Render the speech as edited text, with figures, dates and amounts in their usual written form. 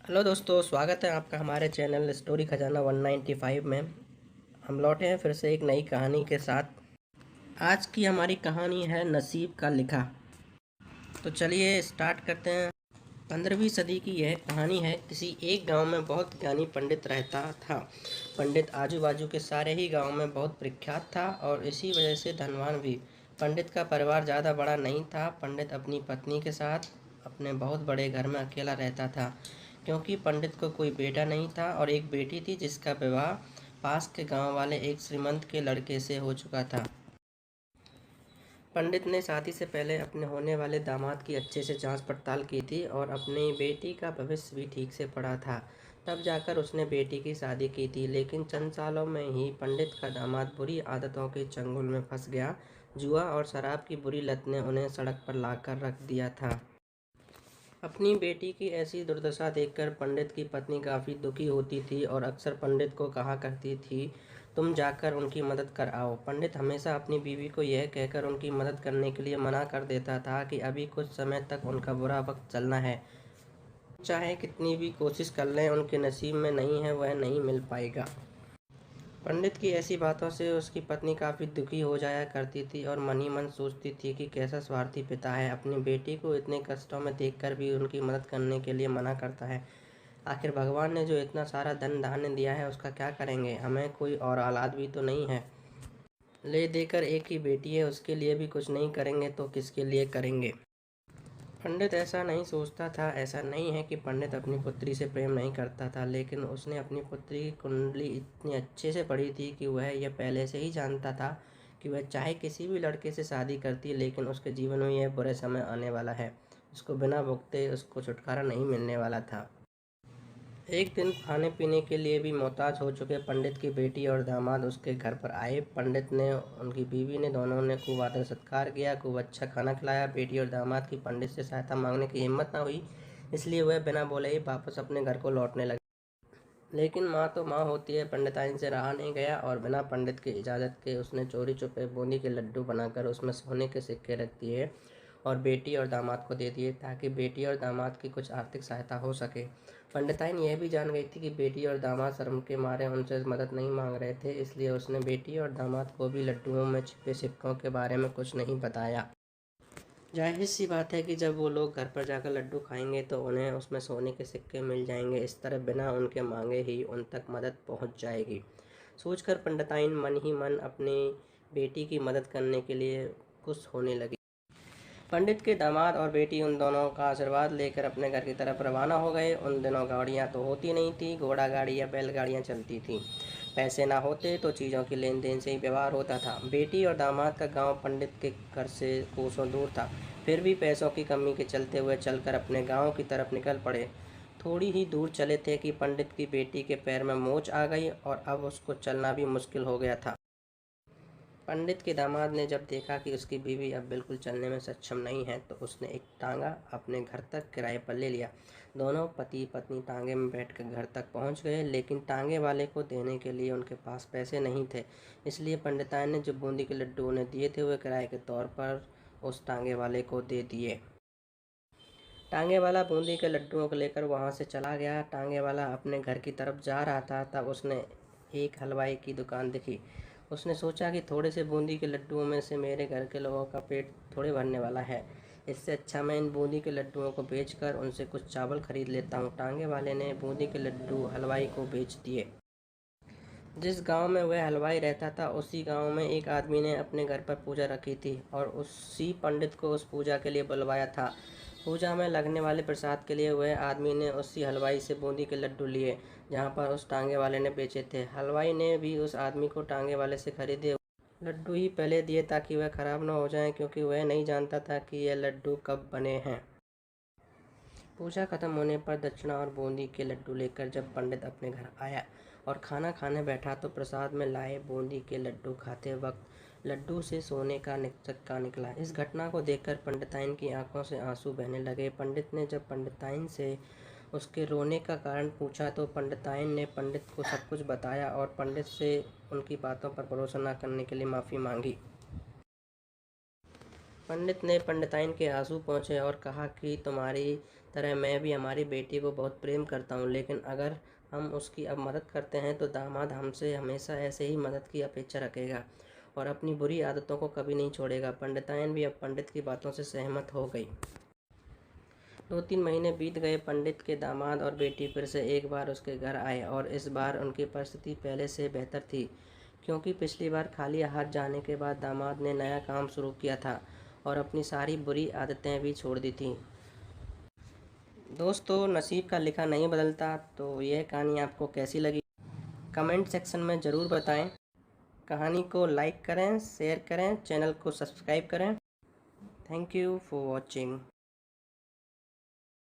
Hello दोस्तों, स्वागत है आपका हमारे चैनल स्टोरी खजाना 195 में। हम लौटे हैं फिर से एक नई कहानी के साथ। आज की हमारी कहानी है नसीब का लिखा। तो चलिए स्टार्ट करते हैं। 15वीं सदी की यह कहानी है। किसी एक गांव में बहुत ज्ञानी पंडित रहता था। पंडित आजू बाजू के सारे ही गांव में बहुत प्रख्यात था और इसी वजह से धनवान भी। पंडित का परिवार ज़्यादा बड़ा नहीं था। पंडित अपनी पत्नी के साथ अपने बहुत बड़े घर में अकेला रहता था, क्योंकि पंडित को कोई बेटा नहीं था और एक बेटी थी जिसका विवाह पास के गांव वाले एक श्रीमंत के लड़के से हो चुका था। पंडित ने शादी से पहले अपने होने वाले दामाद की अच्छे से जांच पड़ताल की थी और अपनी बेटी का भविष्य भी ठीक से पढ़ा था। तब जाकर उसने बेटी की शादी की थी, लेकिन चंद सालों में ही पंडित का दामाद बुरी आदतों के चंगुल में फंस गया। जुआ और शराब की बुरी लत ने उन्हें सड़क पर लाकर रख दिया था। अपनी बेटी की ऐसी दुर्दशा देखकर पंडित की पत्नी काफ़ी दुखी होती थी और अक्सर पंडित को कहा करती थी, तुम जाकर उनकी मदद कर आओ। पंडित हमेशा अपनी बीवी को यह कहकर उनकी मदद करने के लिए मना कर देता था कि अभी कुछ समय तक उनका बुरा वक्त चलना है। चाहे कितनी भी कोशिश कर लें, उनके नसीब में नहीं है, वह नहीं मिल पाएगा। पंडित की ऐसी बातों से उसकी पत्नी काफ़ी दुखी हो जाया करती थी और मन ही मन सोचती थी कि कैसा स्वार्थी पिता है, अपनी बेटी को इतने कष्टों में देखकर भी उनकी मदद करने के लिए मना करता है। आखिर भगवान ने जो इतना सारा धन धान्य दिया है उसका क्या करेंगे, हमें कोई और औलाद भी तो नहीं है। ले देकर एक ही बेटी है, उसके लिए भी कुछ नहीं करेंगे तो किसके लिए करेंगे। पंडित ऐसा नहीं सोचता था। ऐसा नहीं है कि पंडित अपनी पुत्री से प्रेम नहीं करता था, लेकिन उसने अपनी पुत्री की कुंडली इतनी अच्छे से पढ़ी थी कि वह यह पहले से ही जानता था कि वह चाहे किसी भी लड़के से शादी करती, लेकिन उसके जीवन में यह बुरे समय आने वाला है। उसको बिना भुगते उसको छुटकारा नहीं मिलने वाला था। एक दिन खाने पीने के लिए भी मोहताज हो चुके पंडित की बेटी और दामाद उसके घर पर आए। पंडित ने, उनकी बीवी ने, दोनों ने खूब आदर सत्कार किया, खूब अच्छा खाना खिलाया। बेटी और दामाद की पंडित से सहायता मांगने की हिम्मत न हुई, इसलिए वह बिना बोले ही वापस अपने घर को लौटने लगे। लेकिन माँ तो माँ होती है, पंडिताइन से रहा नहीं गया और बिना पंडित की इजाज़त के उसने चोरी छुपे बूंदी के लड्डू बनाकर उसमें सोने के सिक्के रख दिए और बेटी और दामाद को दे दिए, ताकि बेटी और दामाद की कुछ आर्थिक सहायता हो सके। पंडिताइन यह भी जान गई थी कि बेटी और दामाद शर्म के मारे उनसे मदद नहीं मांग रहे थे, इसलिए उसने बेटी और दामाद को भी लड्डुओं में छिपे सिक्कों के बारे में कुछ नहीं बताया। जाहिर सी बात है कि जब वो लोग घर पर जाकर लड्डू खाएंगे तो उन्हें उसमें सोने के सिक्के मिल जाएंगे। इस तरह बिना उनके मांगे ही उन तक मदद पहुंच जाएगी। सोचकर पंडिताइन मन ही मन अपनी बेटी की मदद करने के लिए खुश होने लगी। पंडित के दामाद और बेटी उन दोनों का आशीर्वाद लेकर अपने घर की तरफ रवाना हो गए। उन दिनों गाड़ियाँ तो होती नहीं थी, घोड़ा गाड़ी या बैलगाड़ियाँ चलती थीं। पैसे ना होते तो चीज़ों के लेन देन से ही व्यवहार होता था। बेटी और दामाद का गांव पंडित के घर से कोसों दूर था, फिर भी पैसों की कमी के चलते हुए चलकर अपने गांव की तरफ निकल पड़े। थोड़ी ही दूर चले थे कि पंडित की बेटी के पैर में मोच आ गई और अब उसको चलना भी मुश्किल हो गया था। पंडित के दामाद ने जब देखा कि उसकी बीवी अब बिल्कुल चलने में सक्षम नहीं है, तो उसने एक टांगा अपने घर तक किराए पर ले लिया। दोनों पति पत्नी टांगे में बैठकर घर तक पहुंच गए, लेकिन टांगे वाले को देने के लिए उनके पास पैसे नहीं थे। इसलिए पंडिताइन ने जो बूंदी के लड्डू उन्हें दिए थे वह किराए के तौर पर उस टांगे वाले को दे दिए। टांगे वाला बूंदी के लड्डुओं को लेकर वहां से चला गया। टांगे वाला अपने घर की तरफ जा रहा था, तब उसने एक हलवाई की दुकान देखी। उसने सोचा कि थोड़े से बूंदी के लड्डुओं में से मेरे घर के लोगों का पेट थोड़े भरने वाला है, इससे अच्छा मैं इन बूंदी के लड्डुओं को बेचकर उनसे कुछ चावल खरीद लेता हूँ। टांगे वाले ने बूंदी के लड्डू हलवाई को बेच दिए। जिस गांव में वह हलवाई रहता था, उसी गांव में एक आदमी ने अपने घर पर पूजा रखी थी और उसी पंडित को उस पूजा के लिए बुलवाया था। पूजा में लगने वाले प्रसाद के लिए वह आदमी ने उसी हलवाई से बूंदी के लड्डू लिए जहां पर उस टांगे वाले ने बेचे थे। हलवाई ने भी उस आदमी को टांगे वाले से खरीदे लड्डू ही पहले दिए ताकि वह खराब न हो जाएं, क्योंकि वह नहीं जानता था कि यह लड्डू कब बने हैं। पूजा खत्म होने पर दक्षिणा और बूंदी के लड्डू लेकर जब पंडित अपने घर आया और खाना खाने बैठा, तो प्रसाद में लाए बूंदी के लड्डू खाते वक्त लड्डू से सोने का सिक्का निकला। इस घटना को देखकर पंडिताइन की आंखों से आंसू बहने लगे। पंडित ने जब पंडिताइन से उसके रोने का कारण पूछा, तो पंडिताइन ने पंडित को सब कुछ बताया और पंडित से उनकी बातों पर भरोसा न करने के लिए माफ़ी मांगी। पंडित ने पंडिताइन के आंसू पोंछे और कहा कि तुम्हारी तरह मैं भी हमारी बेटी को बहुत प्रेम करता हूँ, लेकिन अगर हम उसकी अब मदद करते हैं तो दामाद हमसे हमेशा ऐसे ही मदद की अपेक्षा रखेगा और अपनी बुरी आदतों को कभी नहीं छोड़ेगा। पंडितायन भी अब पंडित की बातों से सहमत हो गई। 2-3 महीने बीत गए। पंडित के दामाद और बेटी फिर से एक बार उसके घर आए और इस बार उनकी परिस्थिति पहले से बेहतर थी, क्योंकि पिछली बार खाली हाथ जाने के बाद दामाद ने नया काम शुरू किया था और अपनी सारी बुरी आदतें भी छोड़ दी थीं। दोस्तों, नसीब का लिखा नहीं बदलता। तो यह कहानी आपको कैसी लगी, कमेंट सेक्शन में ज़रूर बताएं। कहानी को लाइक करें, शेयर करें, चैनल को सब्सक्राइब करें। Thank you for watching.